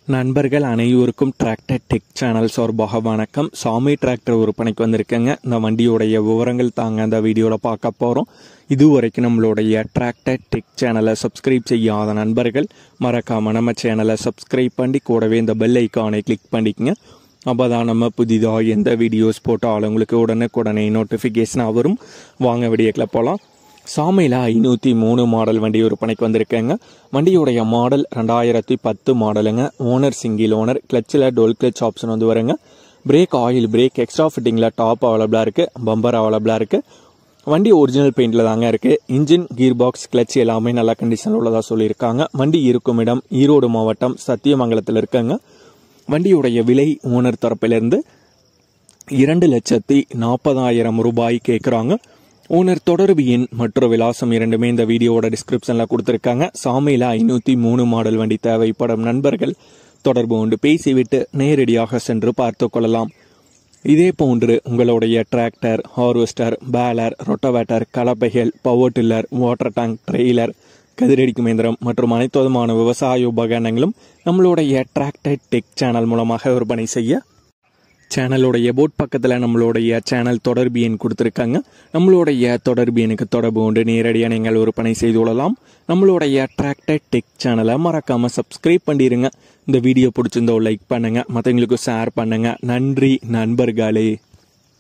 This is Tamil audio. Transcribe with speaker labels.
Speaker 1: நண்பர்கள் அனைவருக்கும் டிராக்டர் டெக் சேனல் சார்பாக வணக்கம். சாமி டிராக்டர் விற்பனைக்கு வந்திருக்கேங்க. இந்த வண்டியோடைய விவரங்கள் தாங்க அந்த வீடியோவில் பார்க்க போகிறோம். இதுவரைக்கும் நம்மளுடைய டிராக்டர் டெக் சேனலை சப்ஸ்கிரைப் செய்யாத நண்பர்கள் மறக்காமல் நம்ம சேனலை சப்ஸ்கிரைப் பண்ணி கூடவே இந்த பெல் ஐக்கானை கிளிக் பண்ணிக்கங்க. அப்போ தான் நம்ம புதிதாக எந்த வீடியோஸ் போட்டாலும் உங்களுக்கு உடனே நோட்டிஃபிகேஷனாக வரும். வாங்க வீடியோக்குள்ள போகலாம். சாமியில் 503 மாடல் வண்டி விற்பனைக்கு வந்திருக்கேங்க. வண்டியுடைய மாடல் 2010 மாடலுங்க. Owner single owner. கிளச்சில் டோல் கிளச் ஆப்ஷன் வந்து வருங்க. பிரேக் ஆயில் பிரேக் எக்ஸ்ட்ரா ஃபிட்டிங்கில் டாப் அவைலபிளாக இருக்குது, பம்பர் அவைலபிளாக இருக்குது. வண்டி ஒரிஜினல் பெயிண்டில் தாங்க இருக்குது. இன்ஜின் கீர் பாக்ஸ் கிளச் எல்லாமே நல்ல கண்டிஷனில் உள்ளதாக சொல்லியிருக்காங்க. வண்டி இருக்கும் இடம் ஈரோடு மாவட்டம் சத்தியமங்கலத்தில் இருக்குங்க. வண்டியுடைய விலை ஓனர் தரப்பிலிருந்து 2,40,000 ரூபாய் கேட்குறாங்க. ஓனர் தொடர்பு எண் மற்றும் விலாசம் இரண்டுமே இந்த வீடியோவோட டிஸ்கிரிப்ஷனில் கொடுத்துருக்காங்க. சாமியில் 503 மாடல் வண்டி தேவைப்படும் நண்பர்கள் தொடர்பு கொண்டு பேசிவிட்டு நேரடியாக சென்று பார்த்து கொள்ளலாம். இதே போன்று உங்களுடைய டிராக்டர், ஹார்வெஸ்டர், பேலர், ரொட்டவேட்டர், கலப்பைகள், power tiller, water tank, trailer, கதிரடிக்கும் இயந்திரம் மற்றும் அனைத்து விதமான விவசாய உபகரணங்களும் நம்மளுடைய டிராக்டர் டெக் சேனல் மூலமாக விற்பனை செய்ய சேனலுடைய போட் பக்கத்தில் நம்மளுடைய சேனல் தொடர்பு எண் கொடுத்துருக்காங்க. நம்மளுடைய தொடர்பு எண்ணுக்கு தொடர்பு கொண்டு நேரடியாக நீங்கள் விற்பனை செய்து கொள்ளலாம். நம்மளுடைய டிராக்டர் டெக் சேனலை மறக்காமல் சப்ஸ்கிரைப் பண்ணிடுங்க. இந்த வீடியோ பிடிச்சிருந்தோ லைக் பண்ணுங்கள், மற்றவங்களுக்கு ஷேர் பண்ணுங்கள். நன்றி நண்பர்களே.